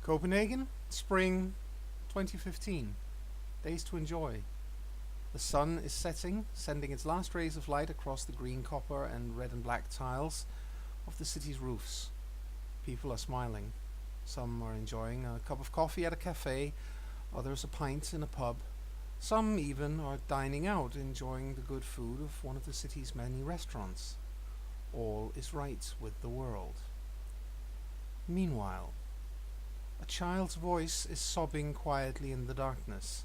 Copenhagen, spring 2015. Days to enjoy. The sun is setting, sending its last rays of light across the green, copper, and red and black tiles of the city's roofs. People are smiling. Some are enjoying a cup of coffee at a cafe, others a pint in a pub. Some even are dining out, enjoying the good food of one of the city's many restaurants. All is right with the world. Meanwhile, a child's voice is sobbing quietly in the darkness.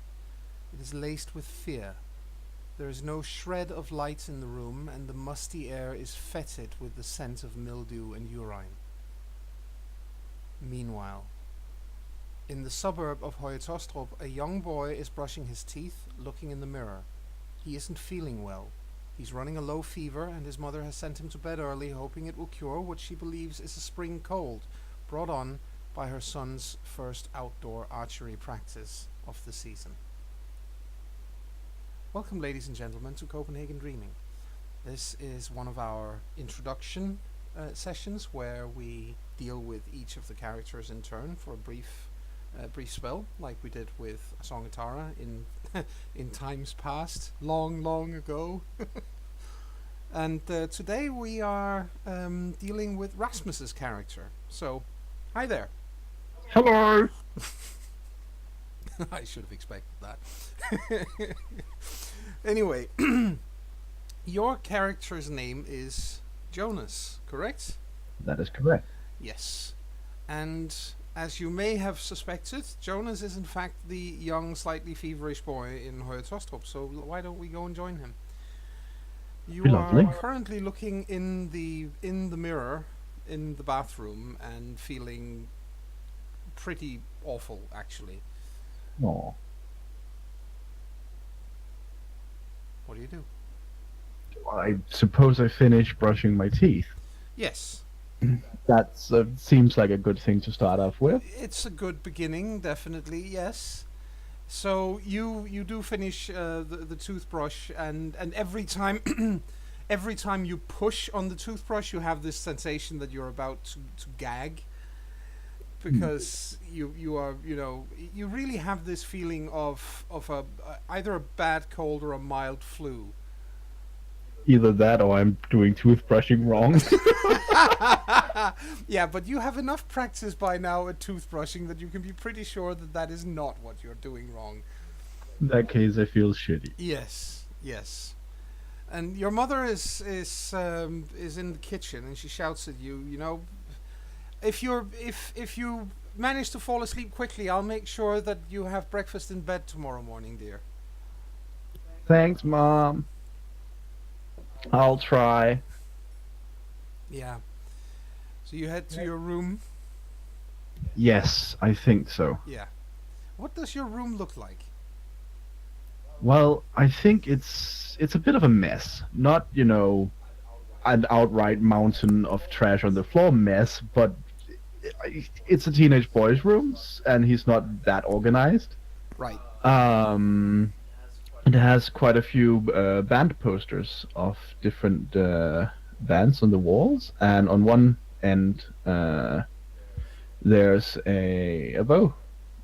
It is laced with fear. There is no shred of light in the room, and the musty air is fetid with the scent of mildew and urine. Meanwhile, in the suburb of Høje-Taastrup, a young boy is brushing his teeth, looking in the mirror. He isn't feeling well. He's running a low fever, and his mother has sent him to bed early, hoping it will cure what she believes is a spring cold, brought on by her son's first outdoor archery practice of the season. Welcome, ladies and gentlemen, to Copenhagen Dreaming. This is one of our introduction sessions where we deal with each of the characters in turn for a brief spell, like we did with Song of Tara in in times past, long ago. And today we are dealing with Rasmus's character. So, hi there. Hello. I should have expected that. Anyway, your character's name is Jonas, correct? That is correct. Yes. And as you may have suspected, Jonas is in fact the young, slightly feverish boy in Høje-Taastrup, so why don't we go and join him? You Lovely. are currently looking in the mirror in the bathroom and feeling pretty awful, actually. Aw. What do you do? I suppose I finished brushing my teeth. Yes. That seems like a good thing to start off with. It's a good beginning, definitely, yes. So you do finish the toothbrush, and every time every time you push on the toothbrush, you have this sensation that you're about to gag, because you are, you really have this feeling of either a bad cold or a mild flu. Either that or I'm doing toothbrushing wrong. Yeah, but you have enough practice by now at toothbrushing that you can be pretty sure that that is not what you're doing wrong. In that case, I feel shitty. Yes. And your mother is in the kitchen, and she shouts at you. If you manage to fall asleep quickly, I'll make sure that you have breakfast in bed tomorrow morning, dear. Thanks, Mom. I'll try. Yeah. So you head to your room. Yes, I think so. Yeah. What does your room look like? Well, I think it's a bit of a mess. Not, an outright mountain of trash on the floor mess, but it's a teenage boy's room, and he's not that organized. Right. It has quite a few band posters of different bands on the walls, and on one end there's a bow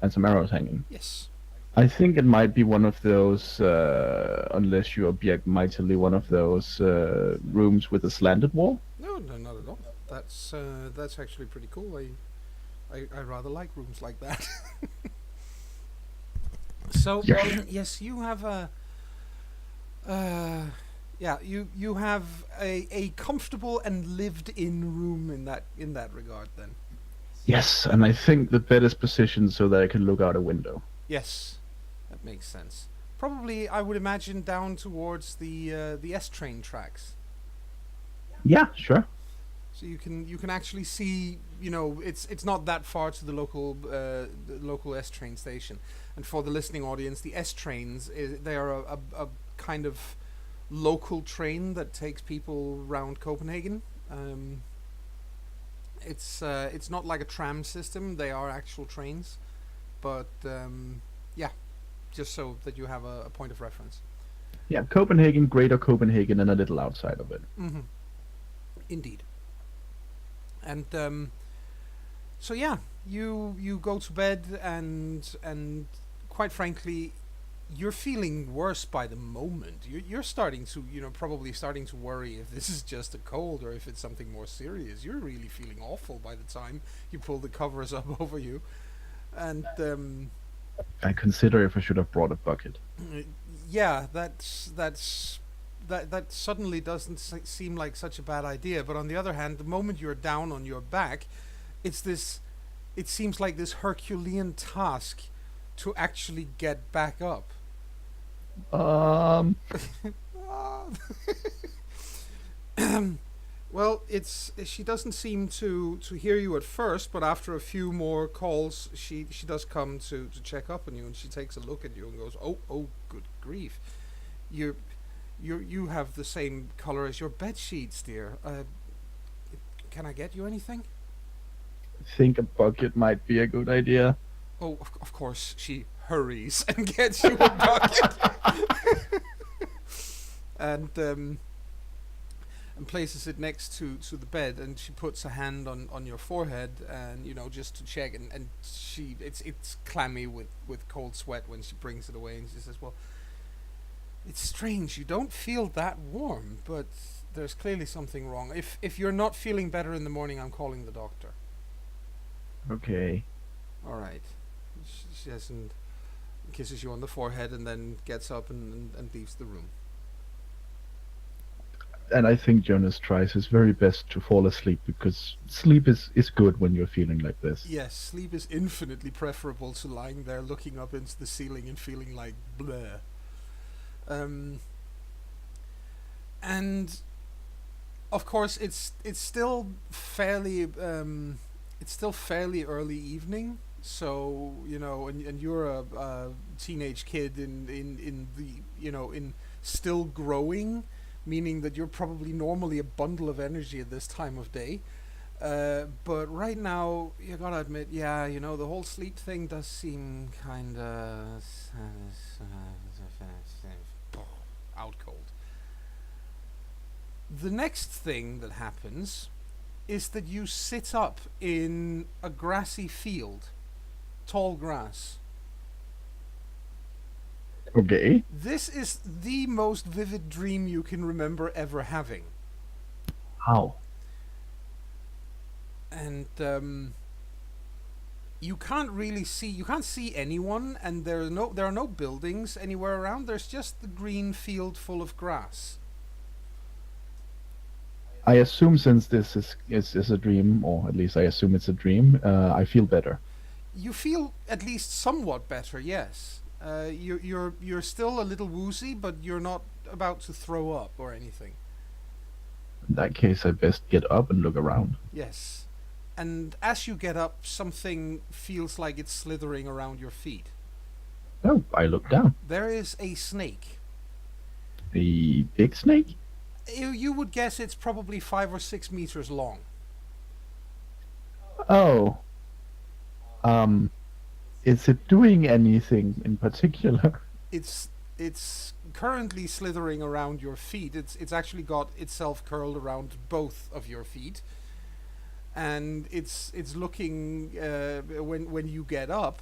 and some arrows hanging. Yes. I think it might be one of those, unless you object mightily, one of those rooms with a slanted wall. No, not at all. That's actually pretty cool. I rather like rooms like that. So yes, you have you have a comfortable and lived-in room in that regard, then. Yes, and I think the bed is positioned so that I can look out a window. Yes, that makes sense. Probably, I would imagine, down towards the S train tracks. Yeah, sure. So you can actually see, it's not that far to the local S train station. And for the listening audience, the S trains they are a kind of local train that takes people around Copenhagen. It's not like a tram system; they are actual trains. But yeah, just so that you have a point of reference. Yeah, Copenhagen, Greater Copenhagen, and a little outside of it. Mm-hmm. Indeed. And so yeah, you go to bed, and quite frankly, you're feeling worse by the moment. You're starting to, probably starting to worry if this is just a cold or if it's something more serious. You're really feeling awful by the time you pull the covers up over you, and I consider if I should have brought a bucket. yeah, that suddenly doesn't seem like such a bad idea. But on the other hand, the moment you're down on your back, it's this. It seems like this Herculean task to actually get back up. Um, Well, it's she doesn't seem to hear you at first, but after a few more calls, she does come to check up on you, and she takes a look at you and goes, "Oh, good grief, you you have the same color as your bed sheets, dear. Can I get you anything?" think a bucket might be a good idea. Oh, of course, she hurries and gets you a bucket, and and places it next to the bed, and she puts a hand on your forehead, and just to check, and it's clammy with cold sweat when she brings it away, and she says, "Well, it's strange, you don't feel that warm, but there's clearly something wrong. If you're not feeling better in the morning, I'm calling the doctor." Okay. All right. She says, and kisses you on the forehead, and then gets up and leaves the room. And I think Jonas tries his very best to fall asleep because sleep is good when you're feeling like this. Yes, sleep is infinitely preferable to lying there looking up into the ceiling and feeling like bleh. And of course, it's still fairly early evening. So and you're a teenage kid in the in still growing, meaning that you're probably normally a bundle of energy at this time of day. But right now, you gotta admit, yeah, the whole sleep thing does seem kind of out cold. The next thing that happens is that you sit up in a grassy field, tall grass. Okay. This is the most vivid dream you can remember ever having. How? And you can't see anyone, and there are no buildings anywhere around. There's just the green field full of grass. I assume since this is a dream, or at least I assume it's a dream, I feel better. You feel at least somewhat better, yes. You're still a little woozy, but you're not about to throw up or anything. In that case, I best get up and look around. Yes. And as you get up, something feels like it's slithering around your feet. Oh, I look down. There is a snake. The big snake? You would guess it's probably 5 or 6 meters long. Oh. Is it doing anything in particular? It's currently slithering around your feet. It's actually got itself curled around both of your feet, and it's looking when you get up,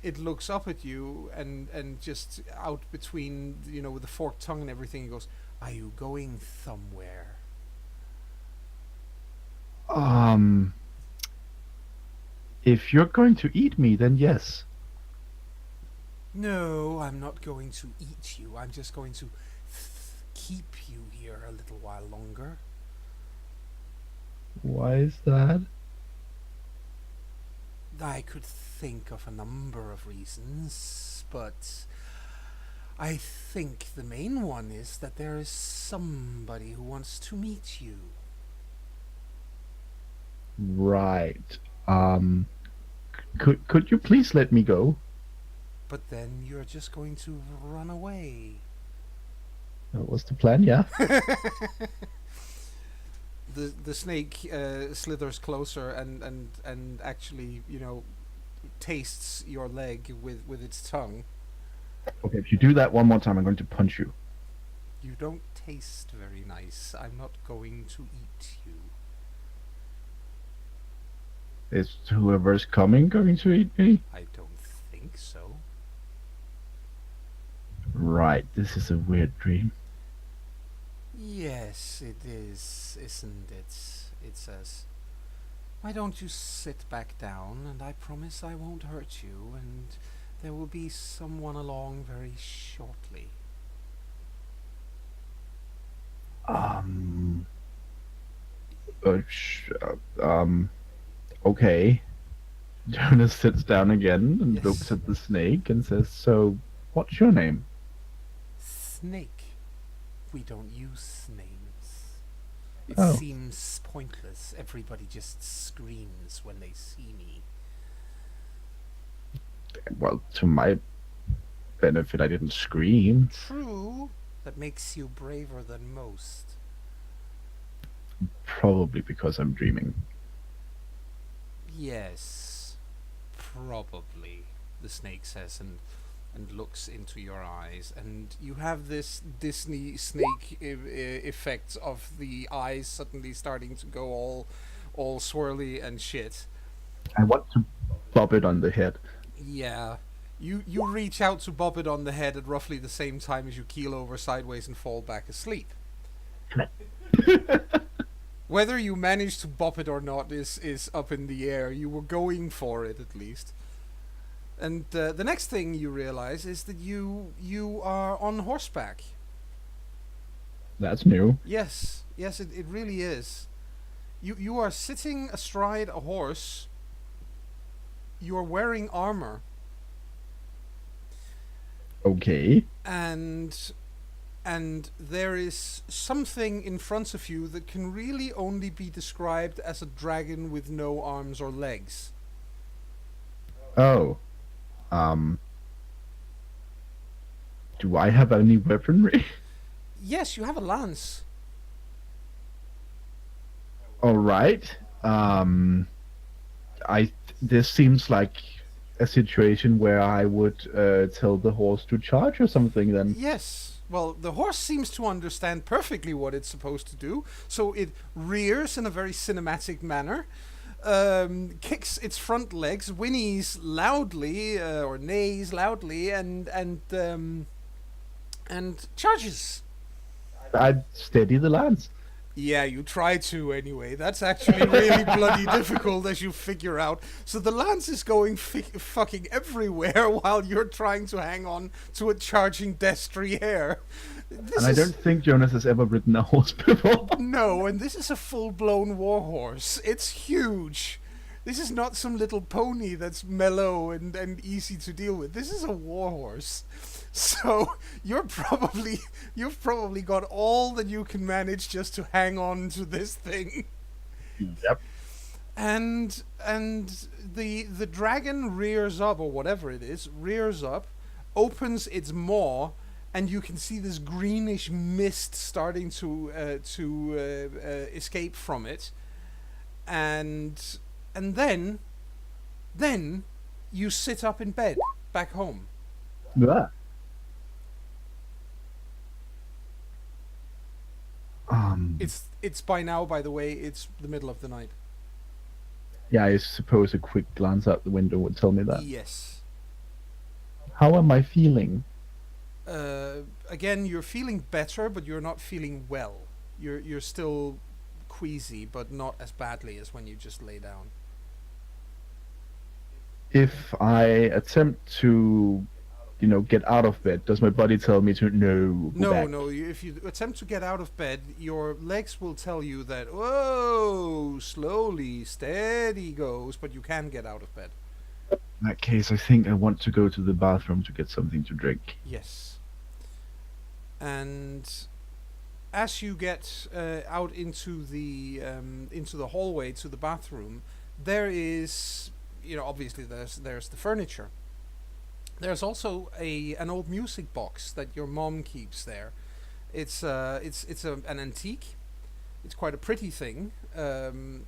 it looks up at you and just out between with the forked tongue and everything, it goes, "Are you going somewhere?" Um, if you're going to eat me, then yes. No, I'm not going to eat you. I'm just going to keep you here a little while longer. Why is that? I could think of a number of reasons, but I think the main one is that there is somebody who wants to meet you. Right. Could you please let me go? But then you're just going to run away. That was the plan, yeah. The snake slithers closer and actually tastes your leg with its tongue. Okay, if you do that one more time, I'm going to punch you. You don't taste very nice. I'm not going to eat you. Is whoever's coming going to eat me? I don't think so. Right, this is a weird dream. Yes, it is, isn't it? It says, why don't you sit back down, and I promise I won't hurt you, and there will be someone along very shortly. Um, um, okay. Jonas sits down again and looks Yes. at the snake and says, "So, what's your name?" Snake. We don't use names. It Oh, seems pointless. Everybody just screams when they see me. well, to my benefit, I didn't scream. True, that makes you braver than most. Probably because I'm dreaming. Yes, probably, the snake says, and looks into your eyes, and you have this Disney snake effect of the eyes suddenly starting to go all swirly and shit. I want to bob it on the head. Yeah. You reach out to bob it on the head at roughly the same time as you keel over sideways and fall back asleep. Whether you manage to bop it or not is up in the air. You were going for it at least. And the next thing you realize is that you are on horseback. That's new. Yes, yes, it really is. You are sitting astride a horse. You are wearing armor, Okay. and there is something in front of you that can really only be described as a dragon with no arms or legs. Oh. Um. Do I have any weaponry? Yes, you have a lance. All right. Um. I. This seems like a situation where I would tell the horse to charge or something. Then. Yes. Well, the horse seems to understand perfectly what it's supposed to do, so it rears in a very cinematic manner, kicks its front legs, whinnies loudly or neighs loudly, and charges. I'd steady the lance. Yeah, you try to anyway. That's actually really bloody difficult as you figure out. So the lance is going fucking everywhere while you're trying to hang on to a charging destrier. And This I is don't think Jonas has ever ridden a horse before. no, and this is a full-blown warhorse. It's huge. This is not some little pony that's mellow and easy to deal with. This is a warhorse. So you've probably got all that you can manage just to hang on to this thing. Yep. And the dragon rears up, or whatever it is, rears up, opens its maw, and you can see this greenish mist starting to escape from it, and then you sit up in bed back home. Yeah. It's by now, by the way, it's the middle of the night. Yeah, I suppose a quick glance out the window would tell me that. Yes. How am I feeling? Again, you're feeling better, but you're not feeling well. You're still queasy, but not as badly as when you just lay down. If I attempt to, get out of bed, does my body tell me to go No, back? no. If you attempt to get out of bed, your legs will tell you that, oh, slowly, steady goes, but you can get out of bed. In that case, I think I want to go to the bathroom to get something to drink. Yes. And as you get out into the hallway to the bathroom, there is, obviously there's the furniture. There's also an old music box that your mom keeps there. It's an antique. It's quite a pretty thing, and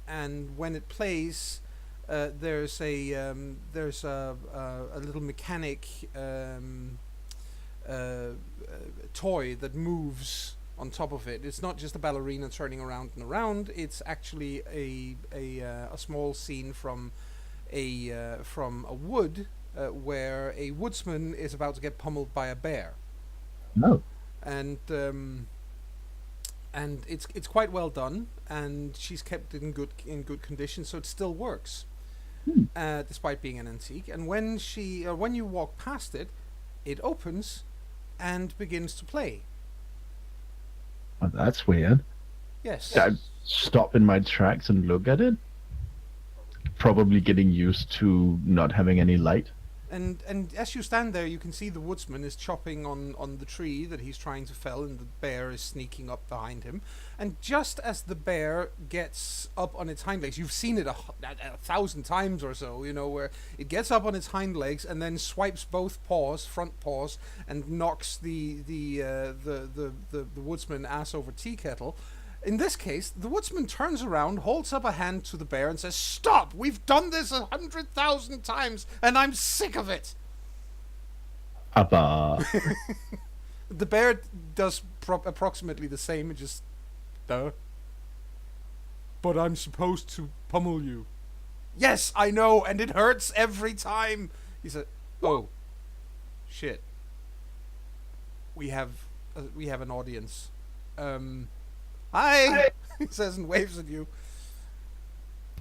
when it plays, there's a little mechanic toy that moves on top of it. It's not just a ballerina turning around and around. It's actually a small scene from a wood where a woodsman is about to get pummeled by a bear, No. and it's quite well done, and she's kept it in good condition, so it still works, despite being an antique. And when you walk past it, it opens and begins to play. Oh, that's weird. Yes. I stop in my tracks and look at it. Probably getting used to not having any light. And as you stand there, you can see the woodsman is chopping on the tree that he's trying to fell, and the bear is sneaking up behind him. And just as the bear gets up on its hind legs, you've seen it a 1,000 times or so, where it gets up on its hind legs and then swipes both front paws, and knocks the woodsman ass over tea kettle. In this case, the woodsman turns around, holds up a hand to the bear, and says, "Stop! We've done this 100,000 times, and I'm sick of it!" Abba. The bear does approximately the same, and just, duh. But I'm supposed to pummel you. Yes, I know, and it hurts every time. He said, "Oh, shit. We have an audience. Hi," he says and waves at you.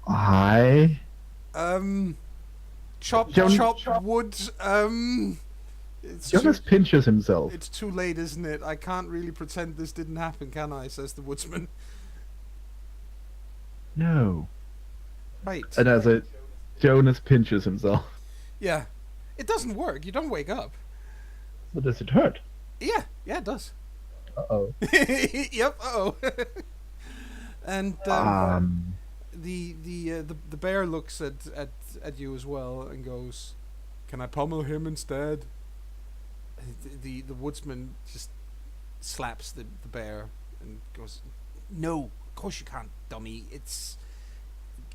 Hi. Chop wood. Jonas pinches himself. It's too late, isn't it? I can't really pretend this didn't happen, can I? Says the woodsman. No. Right. And as Jonas pinches himself. Yeah. It doesn't work. You don't wake up. But does it hurt? Yeah, it does. Uh-oh. Yep. Uh-oh. And the bear looks at you as well and goes, "Can I pummel him instead?" The woodsman just slaps the bear and goes, "No, of course you can't, dummy.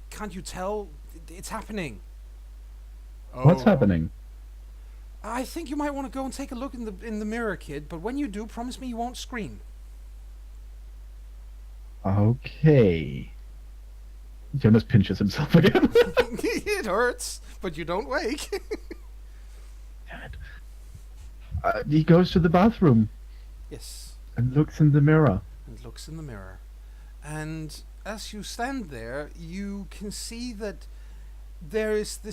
Can't you tell? It's happening." What's happening? "I think you might want to go and take a look in the mirror, kid. But when you do, promise me you won't scream." Okay. Jonas pinches himself again. It hurts, but you don't wake. Damn it. He goes to the bathroom. Yes. And looks in the mirror. And as you stand there, you can see that there is the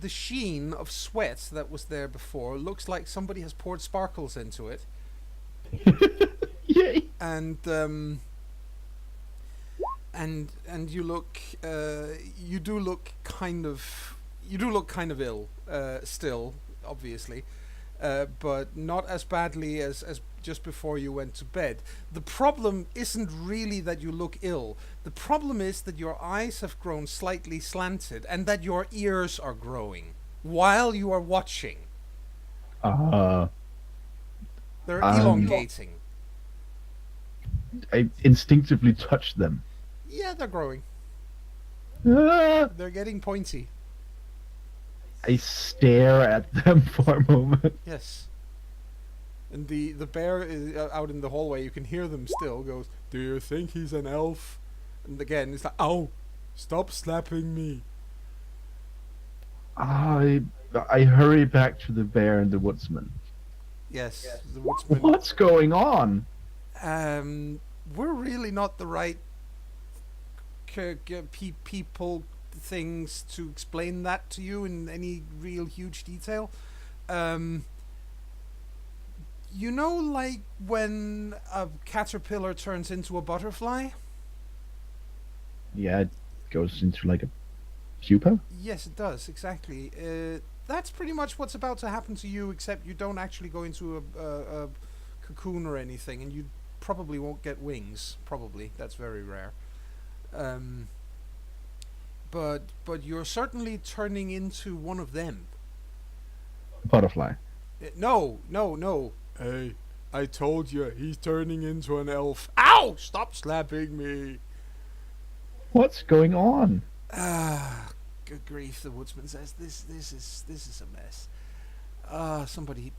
sheen of sweat that was there before. Looks like somebody has poured sparkles into it. Yay! And you look kind of ill still, obviously, but not as badly as just before you went to bed. The problem isn't really that you look ill. The problem is that your eyes have grown slightly slanted and that your ears are growing while you are watching. They're elongating. I instinctively touch them. Yeah, they're growing. They're getting pointy. I stare at them for a moment. Yes. And the bear is out in the hallway. You can hear them still. Goes, "Do you think he's an elf?" And again, it's like, "Ow! Stop slapping me." I hurry back to the bear and the woodsman. Yes, the woodsman. What's going on? We're really not the right people things to explain that to you in any real huge detail. Like when a caterpillar turns into a butterfly? Yeah, it goes into like a pupa? Yes, it does, exactly. That's pretty much what's about to happen to you, except you don't actually go into a cocoon or anything, and you probably won't get wings. Probably. That's very rare. But you're certainly turning into one of them. Butterfly. No. Hey, I told you, he's turning into an elf. Ow! Stop slapping me. What's going on? Good grief, the woodsman says. This is a mess. Somebody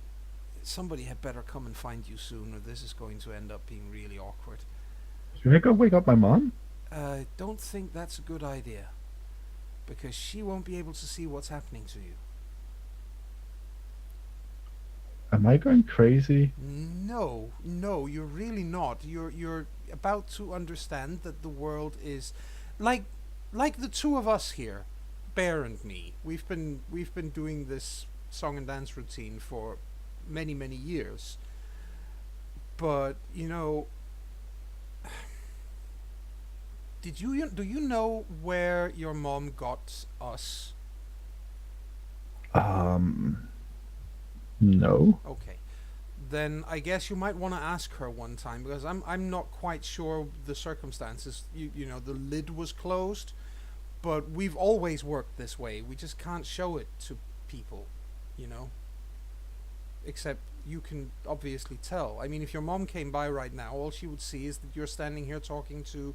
somebody had better come and find you soon, or this is going to end up being really awkward. Should I go wake up my mom? I don't think that's a good idea, because she won't be able to see what's happening to you. Am I going crazy? No, no, you're really not. You're about to understand that the world is like the two of us here, Bear and me. We've been doing this song and dance routine for many years. But, do you know where your mom got us? Um, no. Okay. Then I guess you might want to ask her one time, because I'm not quite sure the circumstances. The lid was closed, but we've always worked this way. We just can't show it to people, you know. Except you can obviously tell. I mean, if your mom came by right now, all she would see is that you're standing here talking to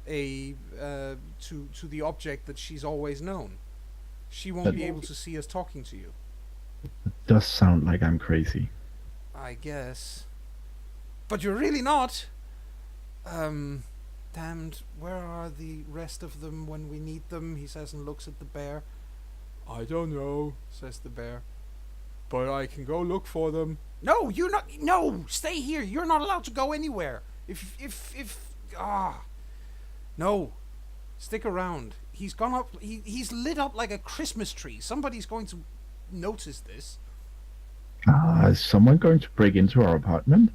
to the object that she's always known. She won't be able to see us talking to you. It does sound like I'm crazy. I guess. But you're really not. Damned, where are the rest of them when we need them? He says and looks at the bear. I don't know, says the bear. But I can go look for them. No, you're not. No, stay here. You're not allowed to go anywhere. No, stick around. He's gone up. He's lit up like a Christmas tree. Somebody's going to notice this. Is someone going to break into our apartment?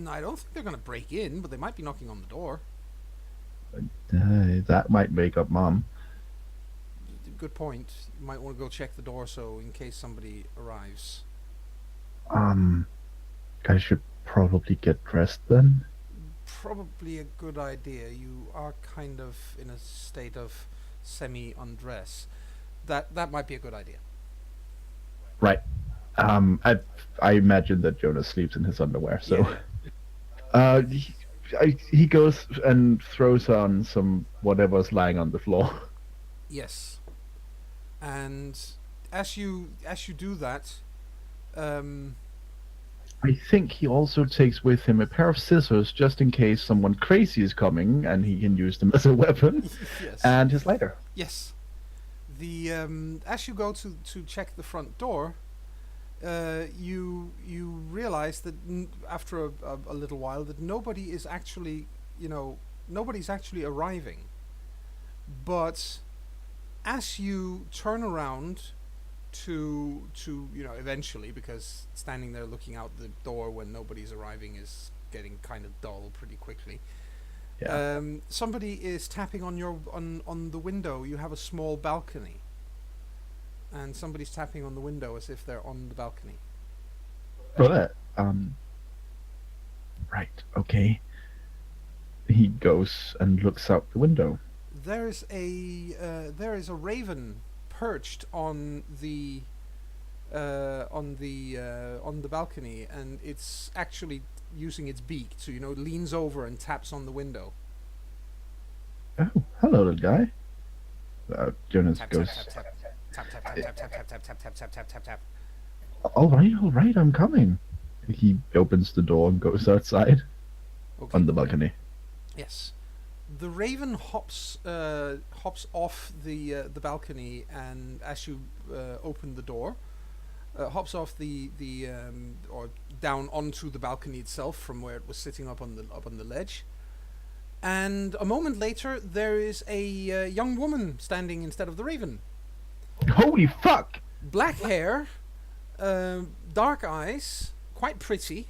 I don't think they're going to break in, but they might be knocking on the door. That might wake up Mom. Good point. You might want to go check the door, so in case somebody arrives. I should probably get dressed then. Probably a good idea. You are kind of in a state of semi-undress. That might be a good idea. Right. I imagine that Jonas sleeps in his underwear, so. Yeah. He goes and throws on some whatever's lying on the floor. Yes. And as you do that, I think he also takes with him a pair of scissors just in case someone crazy is coming and he can use them as a weapon. yes. And his lighter. Yes. The as you go to check the front door, you realize that after a little while that nobody is actually nobody's actually arriving. But as you turn around to eventually, because standing there looking out the door when nobody's arriving is getting kind of dull pretty quickly. Yeah. Somebody is tapping on your on the window. You have a small balcony, and somebody's tapping on the window as if they're on the balcony. Right. Right. Okay. He goes and looks out the window. There is a raven perched on the balcony, and it's actually using its beak to leans over and taps on the window. Oh, hello, little guy. Jonas goes. Tap tap tap tap tap tap tap tap tap tap tap tap tap. All right, I'm coming. He opens the door and goes outside on the balcony. Yes, the raven hops off the balcony, and as you open the door, hops off or down onto the balcony itself from where it was sitting up on the ledge. And a moment later, there is a young woman standing instead of the raven. Holy fuck! Black hair, dark eyes, quite pretty,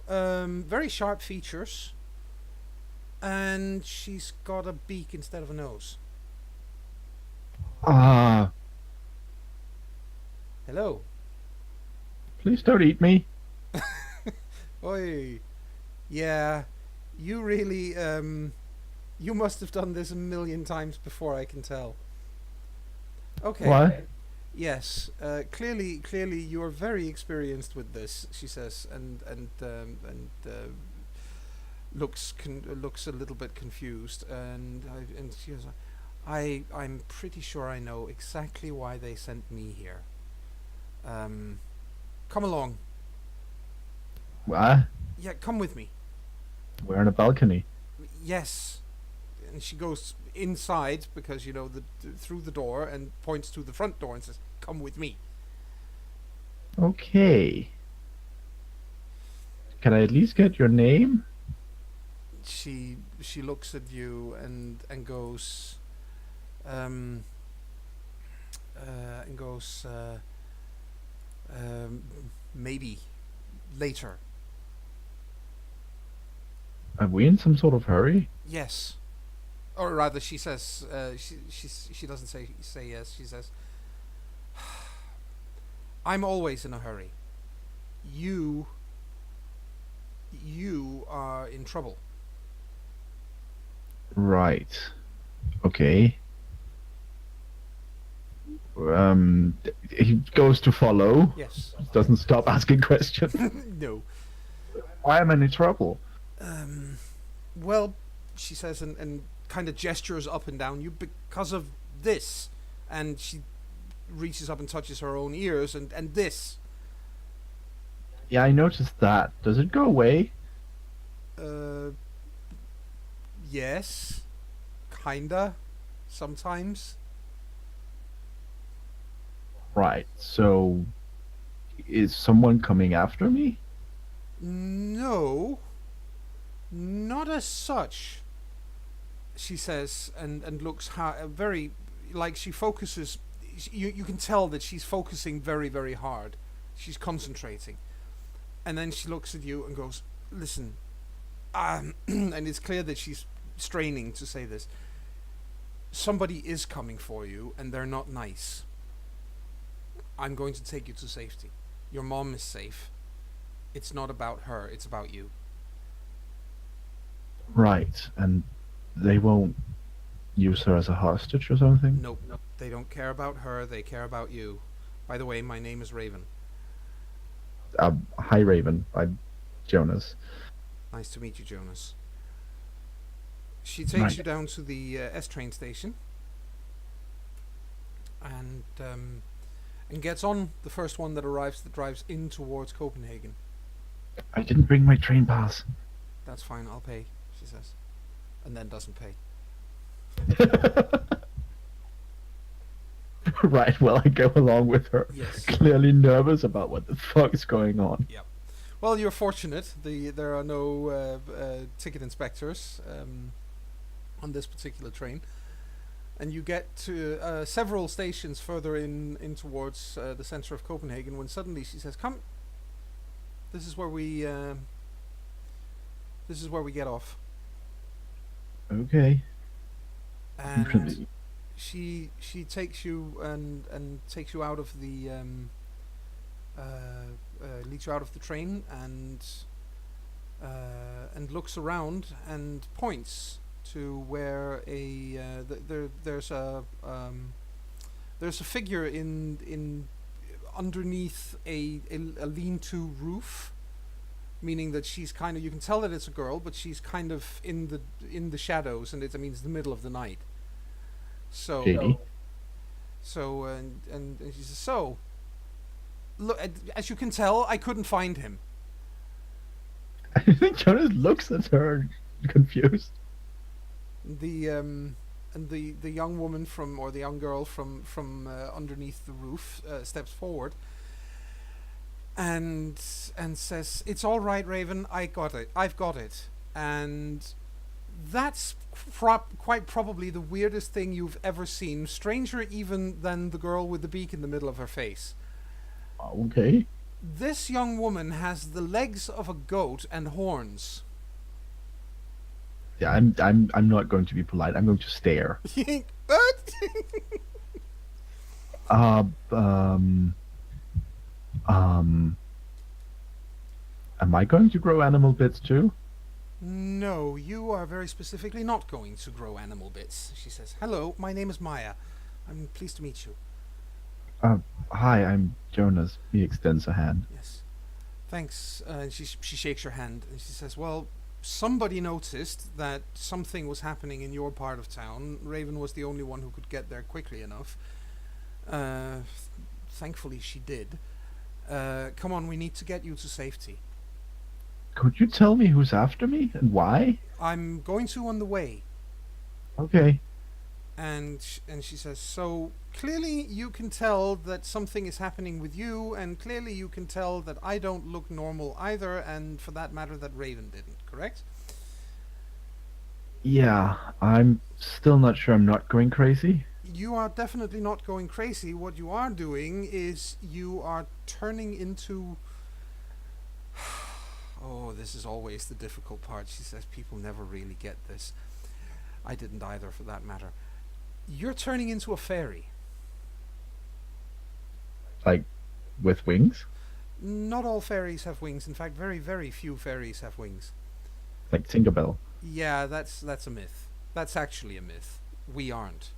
very sharp features, and she's got a beak instead of a nose. Hello. Please don't eat me. Oi. Yeah. You really, you must have done this 1,000,000 times before, I can tell. Okay. What? Yes. Clearly, you are very experienced with this, she says, and looks a little bit confused, and she goes, I'm pretty sure I know exactly why they sent me here. Come along. What? Yeah, come with me. We're on a balcony. Yes. And she goes inside because, through the door and points to the front door and says, come with me. Okay. Can I at least get your name? She looks at you and goes, um, and goes, um, maybe later. Are we in some sort of hurry? Yes. Or rather, she says, she doesn't say yes. She says, I'm always in a hurry. You are in trouble. Right. Okay. He goes to follow. Yes. Doesn't stop asking questions. No. Why am I in trouble? Well, she says, and kind of gestures up and down you because of this. And she reaches up and touches her own ears and this. Yeah, I noticed that. Does it go away? Yes. Kinda. Sometimes. Right. So, is someone coming after me? No. Not as such. She says, and looks very, like she focuses. You can tell that she's focusing very, very hard. She's concentrating. And then she looks at you and goes, listen, and it's clear that she's straining to say this. Somebody is coming for you, and they're not nice. I'm going to take you to safety. Your mom is safe. It's not about her, it's about you. Right. And they won't use her as a hostage or something? Nope. They don't care about her, they care about you. By the way, my name is Raven. Hi, Raven. I'm Jonas. Nice to meet you, Jonas. She takes you down to the S train station and gets on the first one that drives in towards Copenhagen. I didn't bring my train pass. That's fine, I'll pay, she says. And then doesn't pay. Right, well, I go along with her. Yes. Clearly nervous about what the fuck is going on. Yep. Well, you're fortunate. There are no ticket inspectors on this particular train. And you get to several stations further in towards the center of Copenhagen when suddenly she says, come, this is where we get off. Okay. And she takes you and takes you out of the leads you out of the train and looks around and points to where there's a figure in underneath a lean-to roof, meaning that she's kind of, you can tell that it's a girl, but she's kind of in the shadows, and it's the middle of the night. So, Shady. and she says, so, look, as you can tell, I couldn't find him. I think Jonas looks at her confused. The young woman or the young girl from underneath the roof steps forward and says, "It's all right, Raven. I've got it." And that's quite probably the weirdest thing you've ever seen. Stranger even than the girl with the beak in the middle of her face. Okay. This young woman has the legs of a goat and horns. Yeah, I'm not going to be polite. I'm going to stare. What? Am I going to grow animal bits too? No, you are very specifically not going to grow animal bits, she says. Hello, my name is Maya. I'm pleased to meet you. Hi, I'm Jonas. He extends a hand. Yes. Thanks. And she shakes your hand and she says, well, somebody noticed that something was happening in your part of town. Raven was the only one who could get there quickly enough. Thankfully she did. Come on, we need to get you to safety. Could you tell me who's after me and why? I'm going to on the way. Okay. And she says, so clearly you can tell that something is happening with you, and clearly you can tell that I don't look normal either, and for that matter that Raven didn't, correct? Yeah, I'm still not sure I'm not going crazy. You are definitely not going crazy. What you are doing is you are turning into... Oh, this is always the difficult part. She says people never really get this. I didn't either, for that matter. You're turning into a fairy. Like, with wings? Not all fairies have wings. In fact, very, very few fairies have wings. Like Tinkerbell. Yeah, that's a myth. That's actually a myth. We aren't.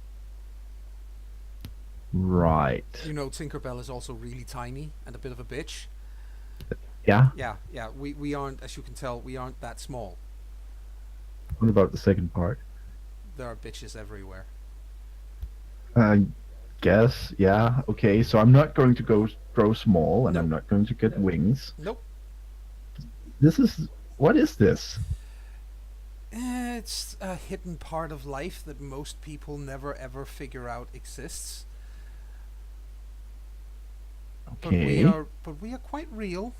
Right. You know, Tinkerbell is also really tiny and a bit of a bitch. Yeah? Yeah. We aren't, as you can tell, we aren't that small. What about the second part? There are bitches everywhere. I guess, yeah. Okay, so I'm not going to grow small and No. I'm not going to get wings. Nope. This is. What is this? It's a hidden part of life that most people never ever figure out exists. Okay. But we are quite real,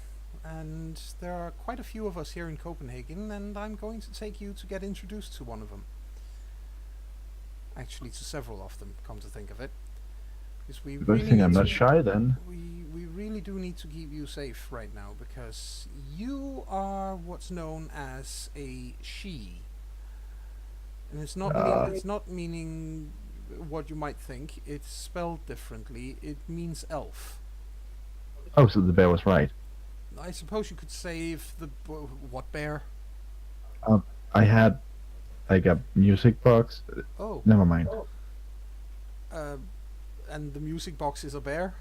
and there are quite a few of us here in Copenhagen, and I'm going to take you to get introduced to one of them. Actually, to several of them, come to think of it. Because we Good really thing I'm need not to, shy then. we really do need to keep you safe right now, because you are what's known as a she. And it's not meaning what you might think. It's spelled differently. It means elf. Oh, so the bear was right. I suppose you could say if the what bear? Um, I had like a music box. Oh, Never mind. uh, and the music box is a bear.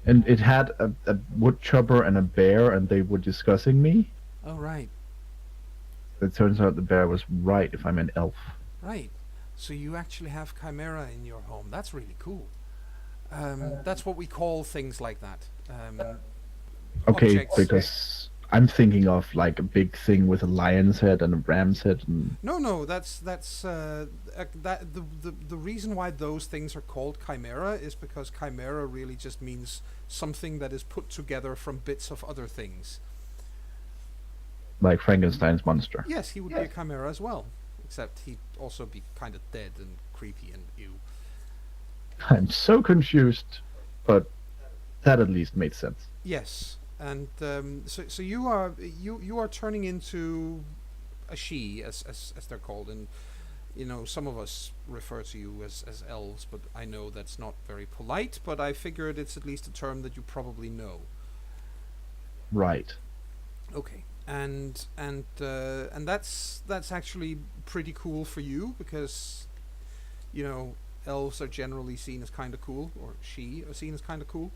And it had a wood chopper and a bear, and they were discussing me. Oh, right, It turns out the bear was right if I'm an elf. right. So you actually have chimera in your home. That's really cool. That's what we call things like that. Okay, Objects. because I'm thinking of like a big thing with a lion's head and a ram's head and No. That the reason why those things are called chimera is because chimera really just means something that is put together from bits of other things. like Frankenstein's monster. Yes, he would be a chimera as well, except he'd also be kind of dead and creepy and ew. I'm so confused, but that at least made sense. Yes, and so you are turning into a she, as they're called, and you know some of us refer to you as elves, but I know that's not very polite. But I figured it's at least a term that you probably know. Right. Okay, and that's actually pretty cool for you because you know elves are generally seen as kind of cool, or she are seen as kind of cool.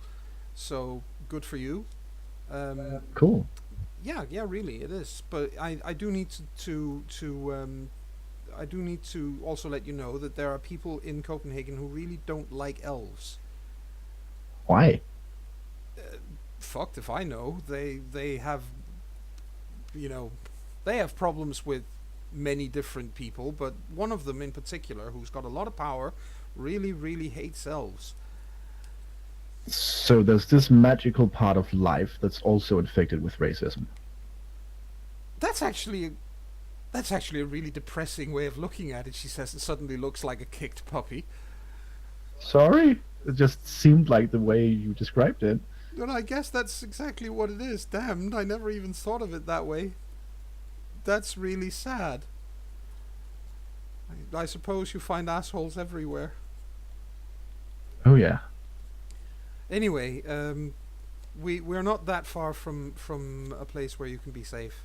So good for you. Cool. Yeah, really, it is. But I do need I do need to also let you know that there are people in Copenhagen who really don't like elves. Why? Fucked if I know. They have, you know, they have problems with many different people, but one of them in particular, who's got a lot of power, really hates elves. So there's this magical part of life that's also infected with racism. That's actually that's actually a really depressing way of looking at it. She says, and suddenly looks like a kicked puppy. Sorry? It just seemed like the way you described it. And I guess that's exactly what it is. Damned, I never even thought of it that way. That's really sad. I suppose you find assholes everywhere. Oh yeah. Anyway, we're not that far from a place where you can be safe.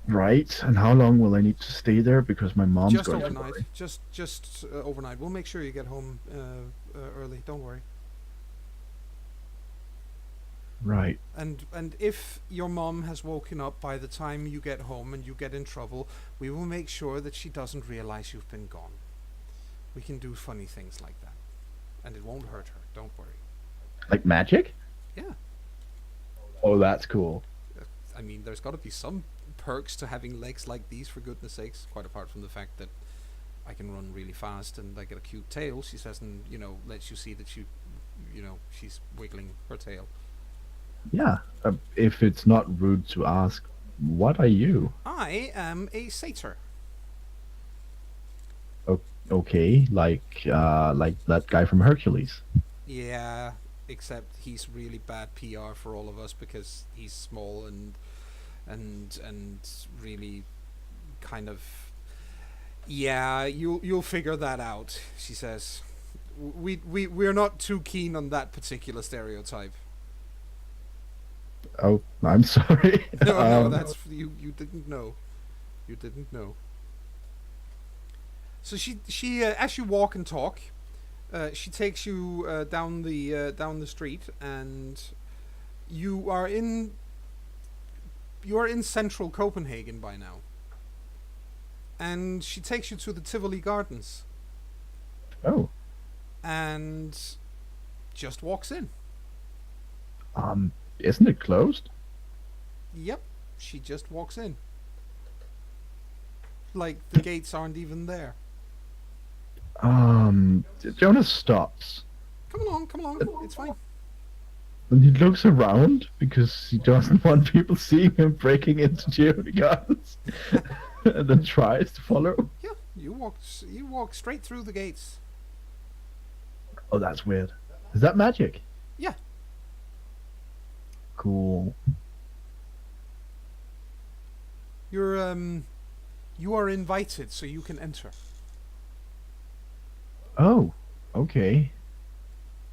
Right. And how long will I need to stay there? Because my mom's Just going to overnight. worry. Just overnight. We'll make sure you get home early. Don't worry. Right. And if your mom has woken up by the time you get home and you get in trouble, we will make sure that she doesn't realize you've been gone. We can do funny things like that, and it won't hurt her. Don't worry. Like magic? Yeah. Oh, that's cool. I mean, there's got to be some perks to having legs like these, for goodness sakes. Quite apart from the fact that I can run really fast and I get a cute tail. She says, and lets you see that she's wiggling her tail. Yeah. If it's not rude to ask, what are you? I am a satyr. O- okay, like that guy from Hercules. Yeah, except he's really bad PR for all of us because he's small and really kind of. Yeah, you'll figure that out. She says, we're not too keen on that particular stereotype. Oh, I'm sorry. No, that's you. You didn't know. You didn't know. So she as you walk and talk, she takes you down the street, and you are in central Copenhagen by now. And she takes you to the Tivoli Gardens, Oh, and just walks in. isn't it closed? Yep, she just walks in. Like the gates aren't even there. Jonas stops. Come along, it's fine. And he looks around because he doesn't want people seeing him breaking into Tivoli Gardens, and then tries to follow. Yeah, you walk straight through the gates. Oh, that's weird. Is that magic? Yeah. Cool. You are invited, so you can enter. Oh, okay.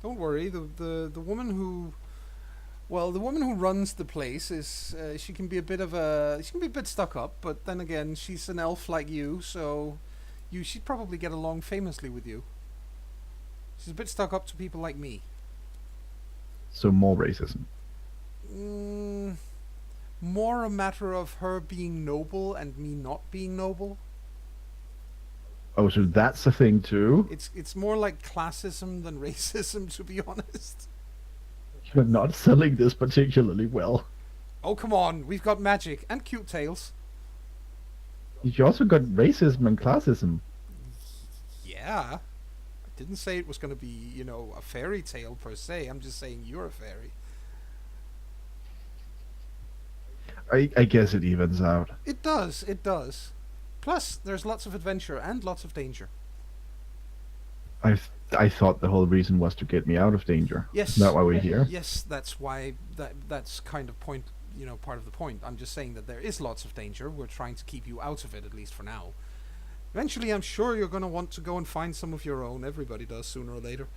Don't worry, the woman who, well, the woman who runs the place is she can be a bit stuck up, but then again, she's an elf like you, so she'd probably get along famously with you. She's a bit stuck up to people like me. So more racism. More a matter of her being noble and me not being noble. Oh, so that's a thing too? It's more like classism than racism, to be honest. You're not selling this particularly well. Oh, come on, we've got magic and cute tales. You also got racism and classism. Yeah. I didn't say it was going to be, a fairy tale per se. I'm just saying you're a fairy. I guess it evens out. It does. Plus, there's lots of adventure and lots of danger. I thought the whole reason was to get me out of danger. Yes. Isn't that why we're here? Yes, that's why that's kind of part of the point. I'm just saying that there is lots of danger. We're trying to keep you out of it, at least for now. Eventually, I'm sure you're going to want to go and find some of your own. Everybody does, sooner or later.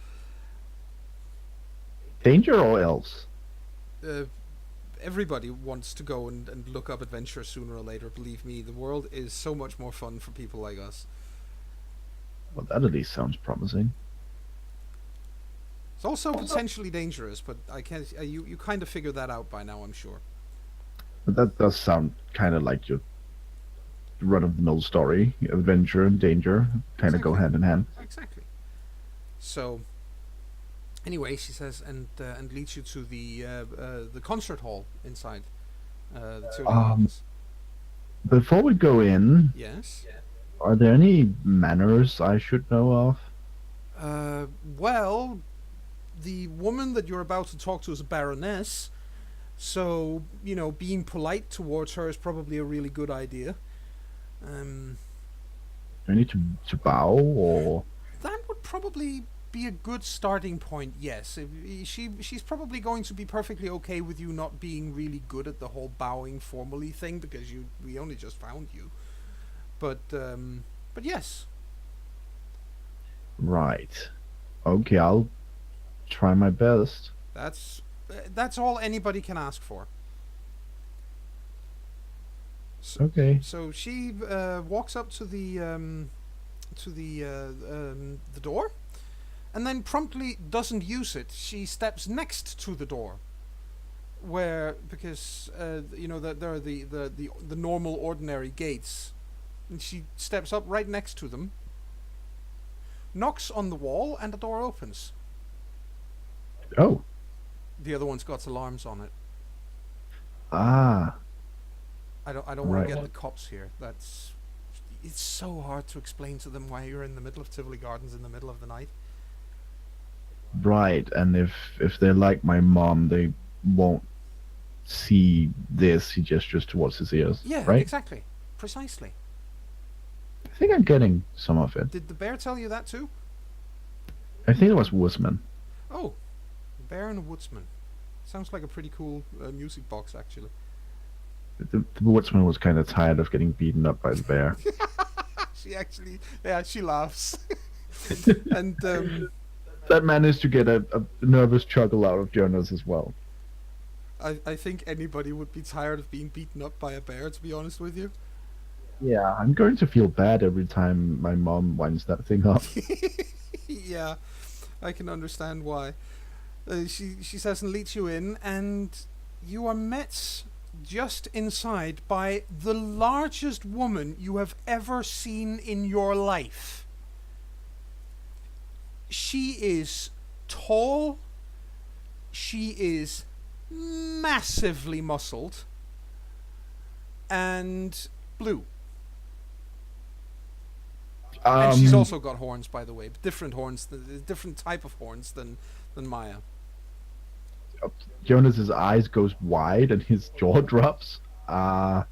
Danger or else? Everybody wants to go and look up adventure sooner or later. Believe me, the world is so much more fun for people like us. Well, that at least sounds promising. It's also potentially dangerous, but I can't. You kind of figured that out by now, I'm sure. But that does sound kind of like your run-of-the-mill story. Adventure and danger kind of go hand in hand. Exactly. So, anyway, she says, and leads you to the concert hall inside the Tivoli. Before we go in, Yes. are there any manners I should know of? Well, the woman that you're about to talk to is a Baroness, so being polite towards her is probably a really good idea. Do I need to bow or? That would probably be a good starting point. Yes, she's probably going to be perfectly okay with you not being really good at the whole bowing formally thing because we only just found you. But yes. Right. Okay, I'll try my best. That's all anybody can ask for. Okay. So she walks up to the door, and then promptly doesn't use it. She steps next to the door, because there are the normal ordinary gates, and she steps up right next to them, knocks on the wall, and the door opens. Oh. The other one's got alarms on it. Ah, I don't want to right. get the cops here. It's so hard to explain to them why you're in the middle of Tivoli Gardens in the middle of the night. Right, and if they're like my mom, they won't see this. He gestures towards his ears, Yeah, right? exactly. Precisely. I think I'm getting some of it. Did the bear tell you that too? I think it was Woodsman. Oh, bear and a woodsman. Sounds like a pretty cool music box, actually. The Woodsman was kind of tired of getting beaten up by the bear. She actually, yeah, she laughs. And That managed to get a nervous chuckle out of Jonas as well. I think anybody would be tired of being beaten up by a bear, to be honest with you. Yeah, I'm going to feel bad every time my mom winds that thing up. Yeah, I can understand why. She says and leads you in, and you are met just inside by the largest woman you have ever seen in your life. She is tall. She is massively muscled and blue. And she's also got horns, by the way, but different horns, different type of horns than Maya. Jonas's eyes goes wide and his jaw drops. And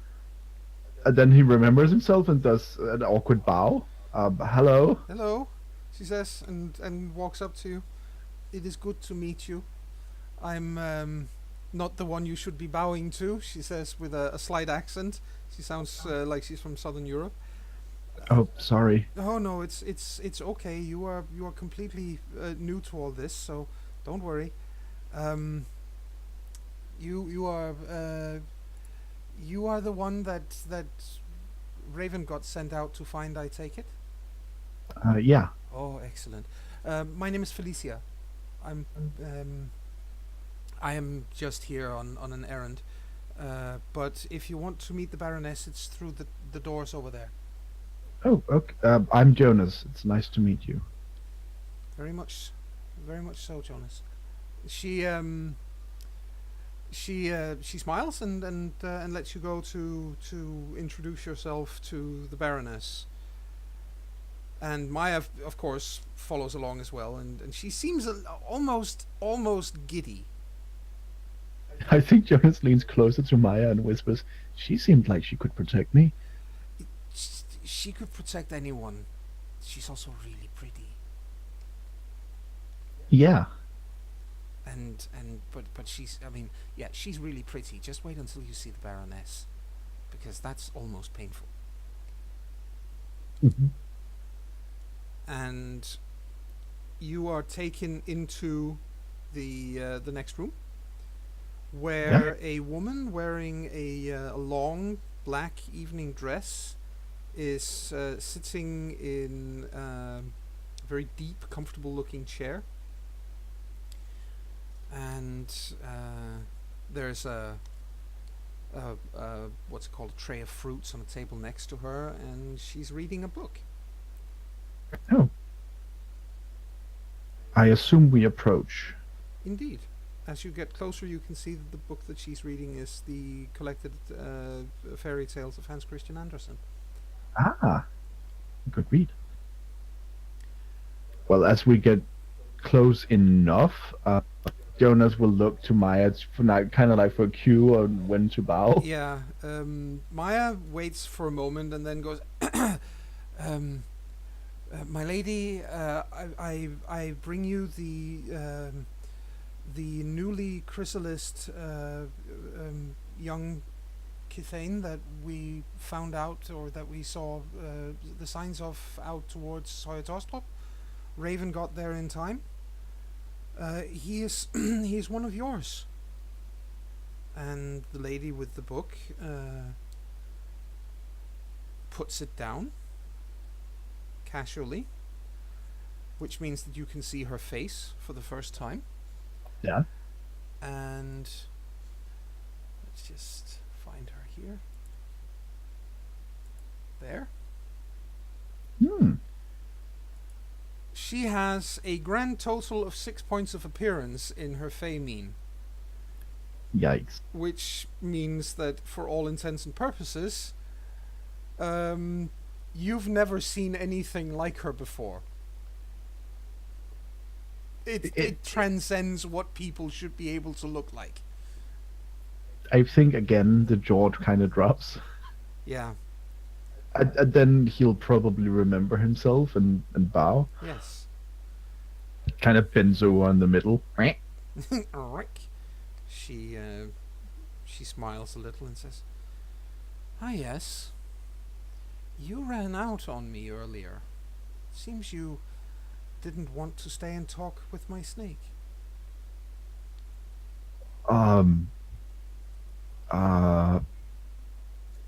then he remembers himself and does an awkward bow. Hello. Hello, she says, and walks up to you. It is good to meet you. I'm not the one you should be bowing to, she says with a slight accent. She sounds like she's from Southern Europe. Oh, sorry. Oh no, it's okay. You are completely new to all this, so don't worry. You are the one that Raven got sent out to find. I take it. Yeah. Oh, excellent. My name is Felicia. I'm I am just here on an errand. But if you want to meet the Baroness, it's through the doors over there. Oh, okay. I'm Jonas. It's nice to meet you. Very much so, Jonas. She smiles and lets you go to introduce yourself to the Baroness. And Maya, of course, follows along as well, and she seems almost giddy. I think Jonas leans closer to Maya and whispers, "She seemed like she could protect me." She could protect anyone. She's also really pretty. Yeah. But she's, I mean, yeah, she's really pretty. Just wait until you see the Baroness, because that's almost painful. Mm-hmm. And you are taken into the next room, where a woman wearing a long black evening dress is sitting in a very deep, comfortable-looking chair. And there's a what's it called, a tray of fruits on a table next to her, and she's reading a book. Oh. I assume we approach. Indeed. As you get closer, you can see that the book that she's reading is the collected fairy tales of Hans Christian Andersen. Ah, good read. Well, as we get close enough, Jonas will look to Maya for now, kind of like for a cue on when to bow. Yeah. Maya waits for a moment and then goes, "My lady, I bring you the newly chrysalis young Kithane that we found out, or that we saw the signs of out towards Hoyatostrop. Raven got there in time. He is he is one of yours." And the lady with the book puts it down casually, which means that you can see her face for the first time. Yeah. And let's just find her here. There. Hmm. She has a grand total of 6 points of appearance in her Fey mean. Yikes. which means that for all intents and purposes, you've never seen anything like her before. It, It transcends what people should be able to look like. I think again the jaw kind of drops. Yeah. And then he'll probably remember himself and bow. Yes. Kind of bends over in the middle. Alright. She smiles a little and says, "Ah, yes. You ran out on me earlier. Seems you didn't want to stay and talk with my snake." Um, uh,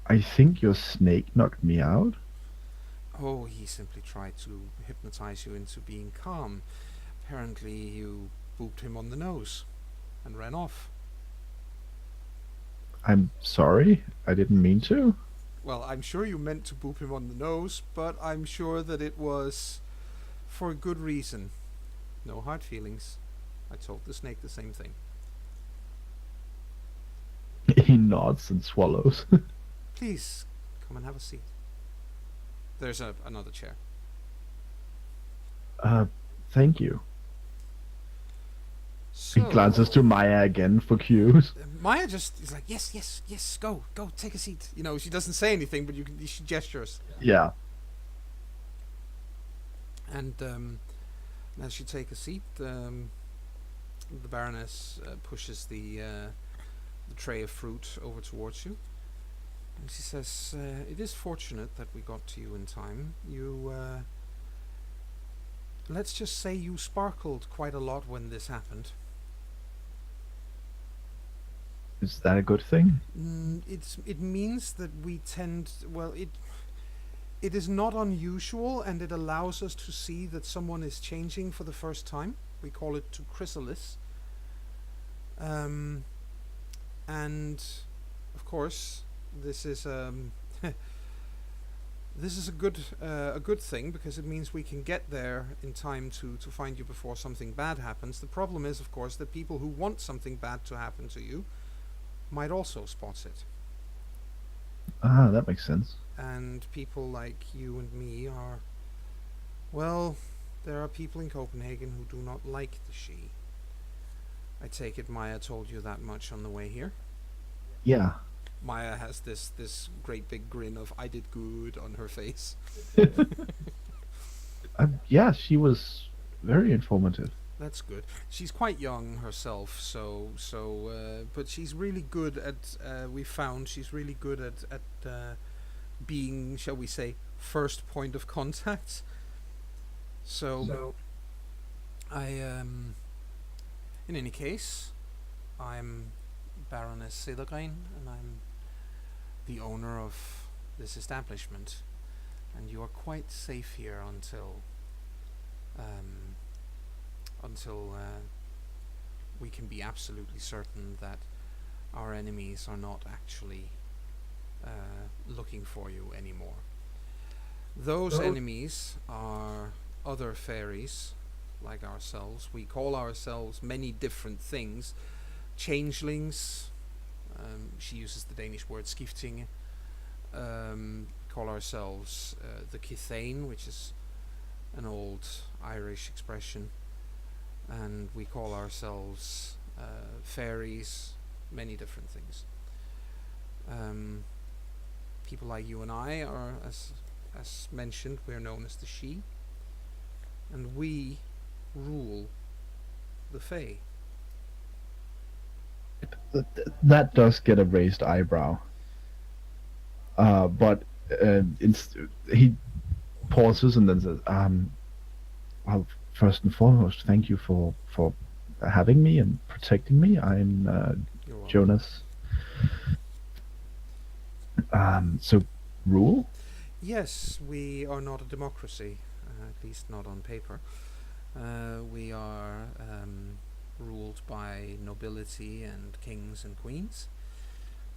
I think your snake knocked me out. Oh, he simply tried to hypnotize you into being calm. Apparently, you booped him on the nose and ran off. I'm sorry. I didn't mean to. Well, I'm sure you meant to boop him on the nose, but I'm sure that it was for a good reason. No hard feelings. I told the snake the same thing. He nods and swallows. Please, come and have a seat. There's another chair. uh, Thank you. He So, glances to Maya again for cues. Maya just is like, yes, yes, yes, go, take a seat. You know, she doesn't say anything, but she gestures. Yeah. And as you take a seat, the Baroness pushes the tray of fruit over towards you. And she says, "It is fortunate that we got to you in time. Let's just say you sparkled quite a lot when this happened. Is that a good thing? It means that we tend, well, it is not unusual, and it allows us to see that someone is changing for the first time. We call it to Chrysalis. And of course, this is this is a good thing, because it means we can get there in time to find you before something bad happens. The problem is, of course, that people who want something bad to happen to you might also spot it. Ah, that makes sense. And people like you and me are, well, there are people in Copenhagen who do not like the she. I take it Maya told you that much on the way here? Yeah. Maya has this great big grin of "I did good" on her face. Yeah, she was very informative. That's good. She's quite young herself, but she's really good at. We found she's really good at being, shall we say, first point of contact. So I in any case, I'm Baroness Seething, and I'm the owner of this establishment, and you are quite safe here until we can be absolutely certain that our enemies are not actually looking for you anymore. Those enemies are other fairies like ourselves. We call ourselves many different things. Changelings. She uses the Danish word skifting. Call ourselves the Kithane, which is an old Irish expression. And we call ourselves fairies, many different things. People like you and I are, as mentioned, we're known as the She, and we rule the Fae. That does get a raised eyebrow. But he pauses and then says, well, first and foremost, thank you for having me and protecting me. I'm Jonas. So, rule? Yes, we are not a democracy, at least not on paper. We are ruled by nobility and kings and queens.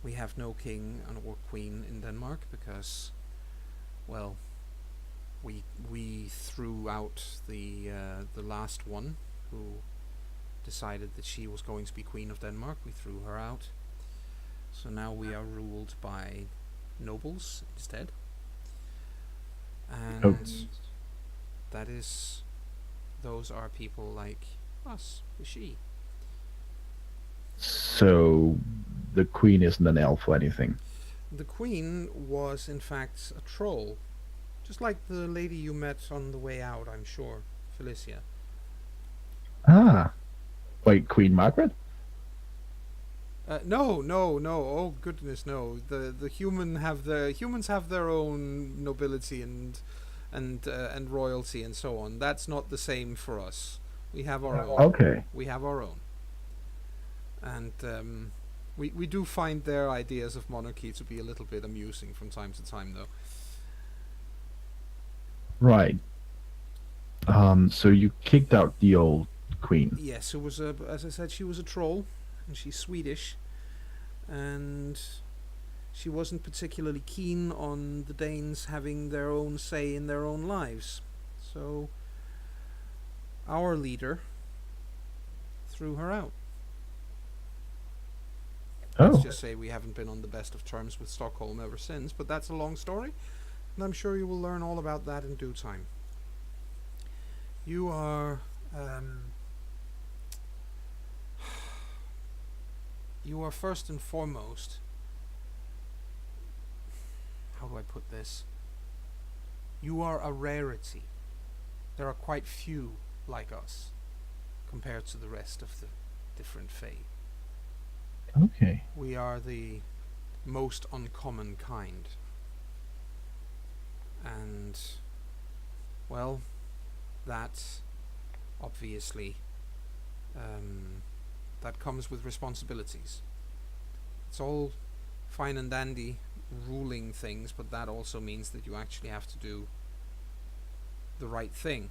We have no king or queen in Denmark because, well, we threw out the last one who decided that she was going to be Queen of Denmark. We threw her out. So now we are ruled by nobles instead. And those are people like us, the she. So the queen isn't an elf or anything. The queen was in fact a troll, just like the lady you met on the way out, I'm sure, Felicia. Ah, wait, Queen Margaret? No. Oh goodness, no. The humans have their own nobility and royalty and so on. That's not the same for us. We have our own. Okay. We have our own. And we do find their ideas of monarchy to be a little bit amusing from time to time, though. Right. So you kicked out the old queen. Yes, it was as I said, she was a troll, and she's Swedish, and she wasn't particularly keen on the Danes having their own say in their own lives. So our leader threw her out. Let's just say we haven't been on the best of terms with Stockholm ever since, but that's a long story, and I'm sure you will learn all about that in due time. You are first and foremost, how do I put this? You are a rarity. There are quite few like us compared to the rest of the different fae. Okay. We are the most uncommon kind. And, well, that obviously that comes with responsibilities. It's all fine and dandy ruling things, but that also means that you actually have to do the right thing.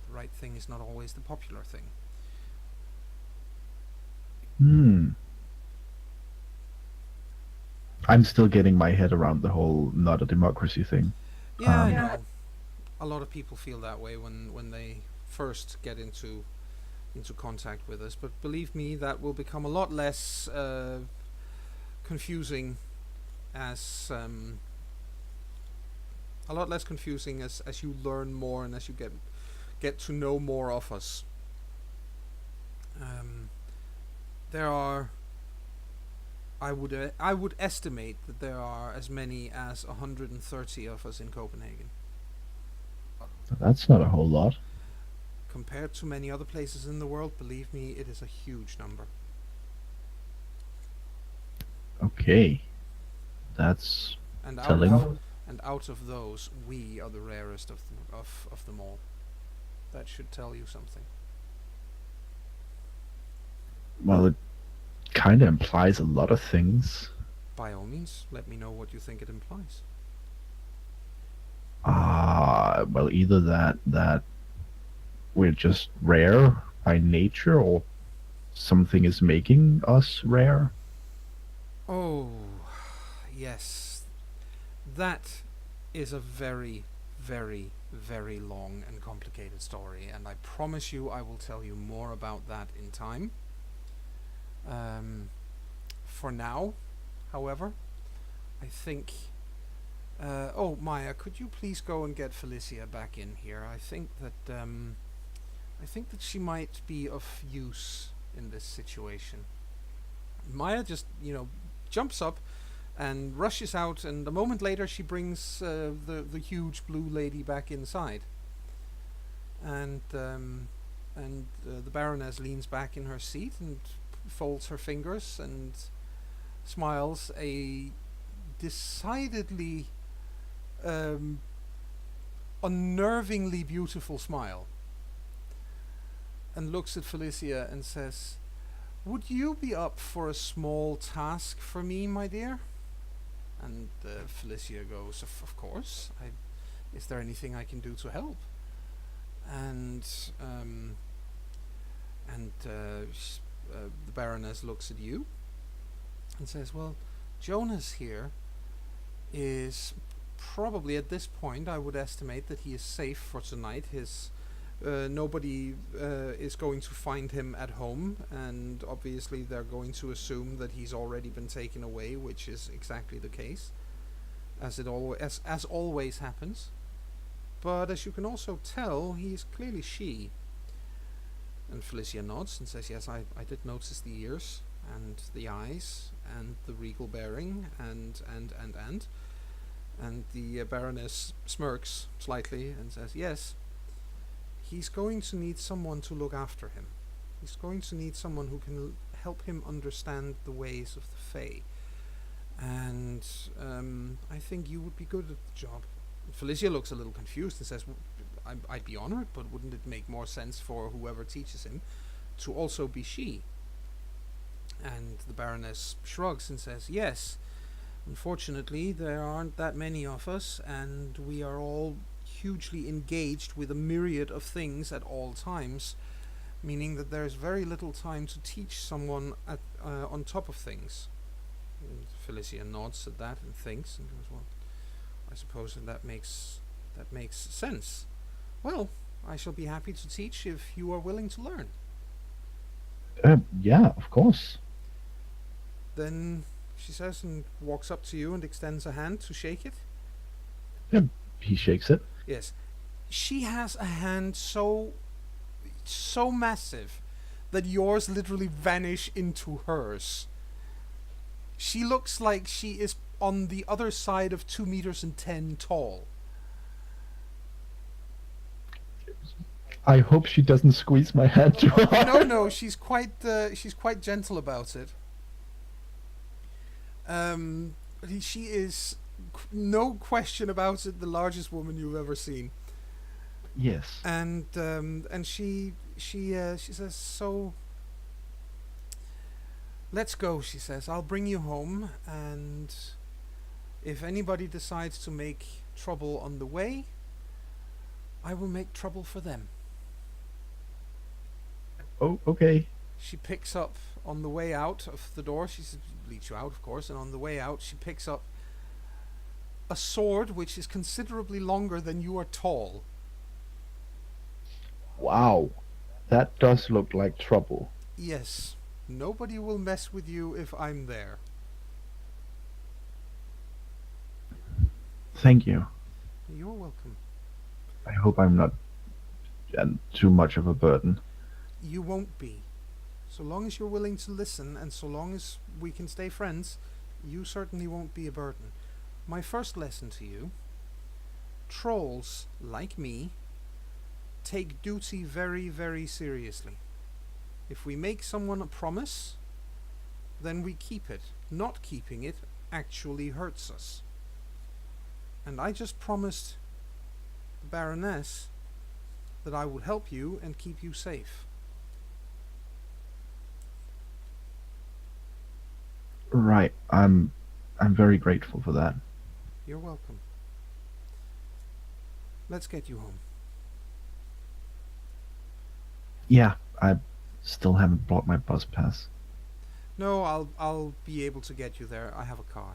The right thing is not always the popular thing. I'm still getting my head around the whole not a democracy thing. Yeah, I know. A lot of people feel that way when they first get into contact with us, but believe me, that will become a lot less confusing as you learn more and as you get to know more of us. There are, I would estimate that there are as many as 130 of us in Copenhagen. That's not a whole lot. Compared to many other places in the world, believe me, it is a huge number. Okay. That's and telling. out of those, we are the rarest of them all. That should tell you something. Well, it kind of implies a lot of things. By all means, let me know what you think it implies. Well, either that we're just rare by nature, or something is making us rare. Oh, yes. That is a very, very, very long and complicated story, and I promise you I will tell you more about that in time. For now, however, I think... oh, Maya, could you please go and get Felicia back in here? I think that she might be of use in this situation. Maya just, jumps up and rushes out, and a moment later she brings the huge blue lady back inside. And the Baroness leans back in her seat and folds her fingers and smiles a decidedly unnervingly beautiful smile, and looks at Felicia and says, "Would you be up for a small task for me, my dear?" And Felicia goes, of course. Is there anything I can do to help?" And the Baroness looks at you and says, "Well, Jonas here is probably, at this point, I would estimate that he is safe for tonight. His Nobody is going to find him at home, and obviously they're going to assume that he's already been taken away, which is exactly the case, as always happens. But as you can also tell, he is clearly she. And Felicia nods and says, yes, I did notice the ears, and the eyes, and the regal bearing, and. And the Baroness smirks slightly and says, yes, he's going to need someone to look after him. He's going to need someone who can help him understand the ways of the Fae. And I think you would be good at the job. Felicia looks a little confused and says, I'd be honored, but wouldn't it make more sense for whoever teaches him to also be she? And the Baroness shrugs and says, yes, unfortunately there aren't that many of us, and we are all hugely engaged with a myriad of things at all times, meaning that there's very little time to teach someone on top of things. And Felicia nods at that and thinks and goes, well, I suppose that makes sense. Well, I shall be happy to teach if you are willing to learn. Yeah, of course. Then she says, and walks up to you and extends a hand to shake it. Yeah, he shakes it. Yes. She has a hand so massive that yours literally vanish into hers. She looks like she is on the other side of 2 meters and 10 tall. I hope she doesn't squeeze my hand too hard. No, she's quite gentle about it. She is, no question about it, the largest woman you've ever seen. Yes. And she says, so let's go, she says. I'll bring you home, and if anybody decides to make trouble on the way, I will make trouble for them. Oh, okay. She picks up on the way out of the door. She leads you out, of course, and on the way out, she picks up a sword which is considerably longer than you are tall. Wow, that does look like trouble. Yes, nobody will mess with you if I'm there. Thank you. You're welcome. I hope I'm not too much of a burden. You won't be. So long as you're willing to listen, and so long as we can stay friends, you certainly won't be a burden. My first lesson to you: trolls, like me, take duty very, very seriously. If we make someone a promise, then we keep it. Not keeping it actually hurts us. And I just promised the Baroness that I would help you and keep you safe. Right. I'm very grateful for that. You're welcome. Let's get you home. Yeah, I still haven't bought my bus pass. No, I'll be able to get you there. I have a car.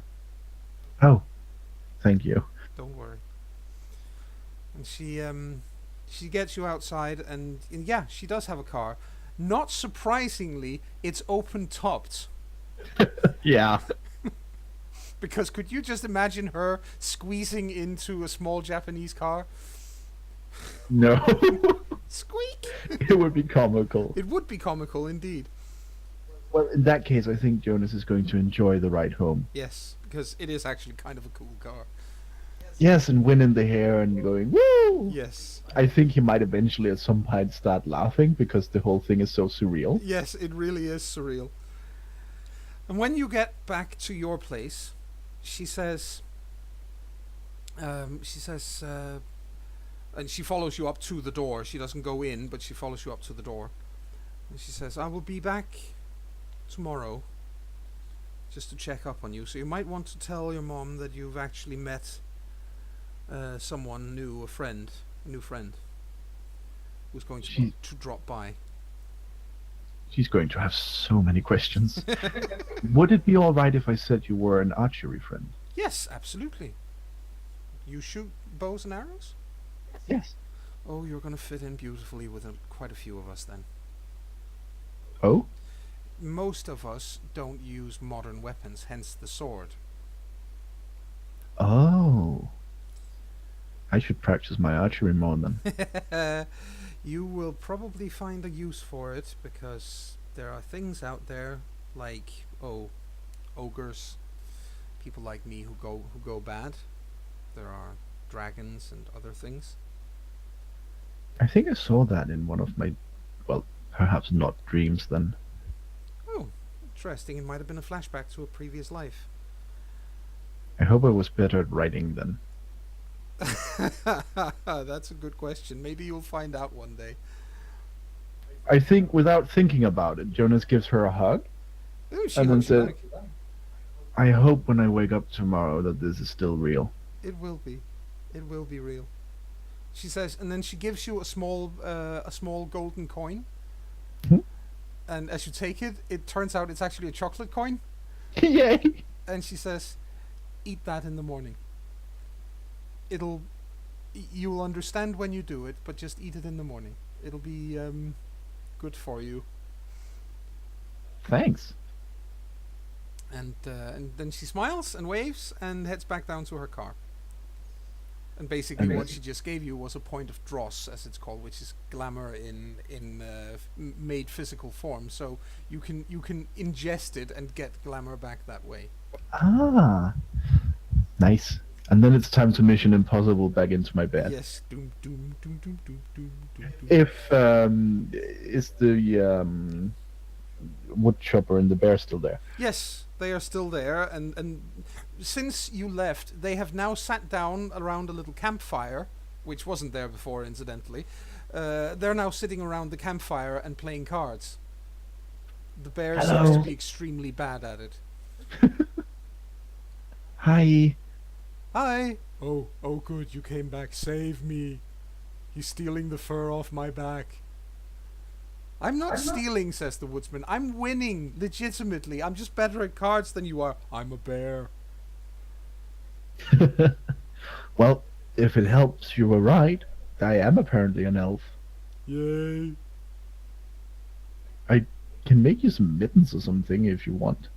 Oh, thank you. Don't worry. And she gets you outside, and yeah, she does have a car. Not surprisingly, it's open-topped. Yeah. Because could you just imagine her squeezing into a small Japanese car? No. Squeak! It would be comical. It would be comical indeed. Well, in that case, I think Jonas is going to enjoy the ride home. Yes, because it is actually kind of a cool car. Yes, and wind in the hair and going, woo! Yes. I think he might eventually at some point start laughing because the whole thing is so surreal. Yes, it really is surreal. And when you get back to your place, she says, and she follows you up to the door. She doesn't go in, but she follows you up to the door. And she says, I will be back tomorrow just to check up on you. So you might want to tell your mom that you've actually met someone new, a new friend, who's going to drop by. She's going to have so many questions. Would it be alright if I said you were an archery friend? Yes, absolutely. You shoot bows and arrows? Yes. Oh, you're going to fit in beautifully with quite a few of us then. Oh? Most of us don't use modern weapons, hence the sword. Oh. I should practice my archery more then. You will probably find a use for it because there are things out there like ogres, people like me who go bad. There are dragons and other things. I think I saw that in one of my, well, perhaps not dreams then. Oh, interesting. It might have been a flashback to a previous life. I hope I was better at writing then. That's a good question. Maybe you'll find out one day. I think without thinking about it, Jonas gives her a hug Oh, she and then hugs you says, back. I hope when I wake up tomorrow that this is still real. It will be. It will be real. She says, and then she gives you a small golden coin. Hmm? And as you take it, it turns out it's actually a chocolate coin. Yay! And she says, "Eat that in the morning. You'll understand when you do it, but just eat it in the morning. It'll be good for you." Thanks. And then she smiles and waves and heads back down to her car. And basically, what she just gave you was a point of dross, as it's called, which is glamour in made physical form. So you can ingest it and get glamour back that way. Ah, nice. And then it's time to Mission Impossible back into my bed. Yes. Doom doom doom doom doom doom doom. If is the wood chopper and the bear still there? Yes, they are still there, and since you left, they have now sat down around a little campfire, which wasn't there before, incidentally. They're now sitting around the campfire and playing cards. The bear seems to be extremely bad at it. Hi. Hi. Oh, good, you came back. Save me. He's stealing the fur off my back. I'm not stealing, says the woodsman. I'm winning, legitimately. I'm just better at cards than you are. I'm a bear. Well, if it helps, you were right. I am apparently an elf. Yay. I can make you some mittens or something if you want.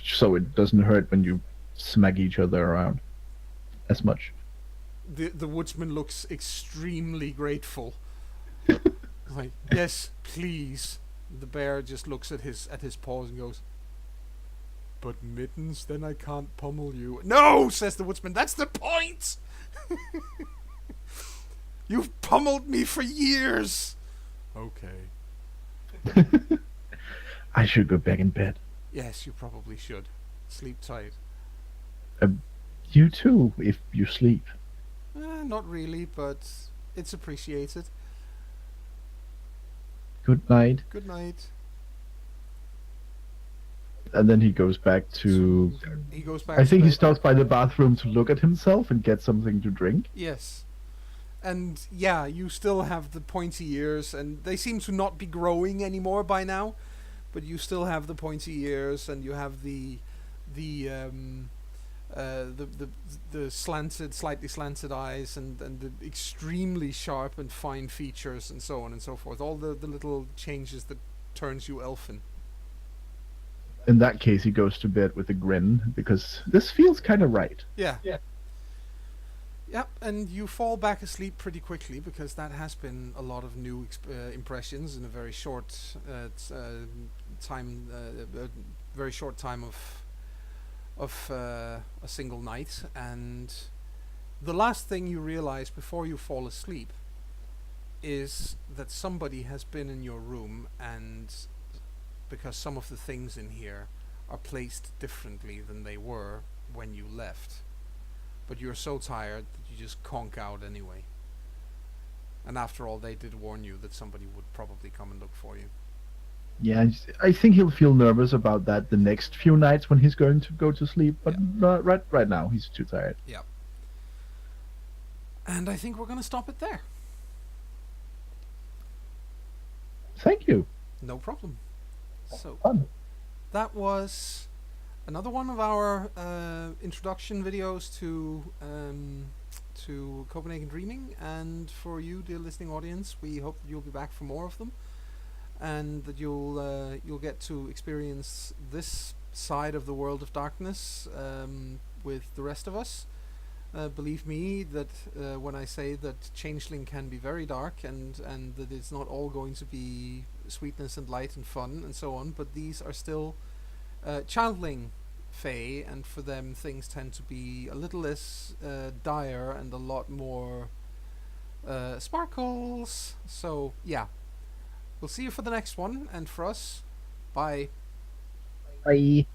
So it doesn't hurt when you smack each other around as much. The woodsman looks extremely grateful. Like, yes, please. The bear just looks at his paws and goes, "But mittens, then I can't pummel you." "No," says the woodsman, "that's the point." "You've pummeled me for years." "Okay." I should go back in bed. Yes, you probably should. Sleep tight. You too, if you sleep. Not really, but it's appreciated. Good night. Good night. And then he goes back to... He goes back I to think he bed. stops by the bathroom to look at himself and get something to drink. Yes. And yeah, you still have the pointy ears, and they seem to not be growing anymore by now, but you still have the pointy ears, and you have the slightly slanted eyes, and the extremely sharp and fine features, and so on and so forth. All the little changes that turns you elfin. In that case, he goes to bed with a grin, because this feels kind of right. Yeah. Yep, and you fall back asleep pretty quickly, because that has been a lot of new impressions in a very short time. Very short time of a single night. And the last thing you realize before you fall asleep is that somebody has been in your room, and because some of the things in here are placed differently than they were when you left. But you're so tired that you just conk out anyway. And after all, they did warn you that somebody would probably come and look for you. Yeah, I think he'll feel nervous about that the next few nights when he's going to go to sleep, but not right now, he's too tired. Yeah. And I think we're going to stop it there. Thank you. No problem. So, Fun. that was another one of our introduction videos to to Copenhagen Dreaming, and for you, dear listening audience, we hope that you'll be back for more of them, and that you'll get to experience this side of the world of darkness with the rest of us. Believe me that when I say that Changeling can be very dark, and that it's not all going to be sweetness and light and fun and so on, but these are still Childling Fae, and for them things tend to be a little less dire and a lot more sparkles. So yeah, we'll see you for the next one, and for us, bye. Bye.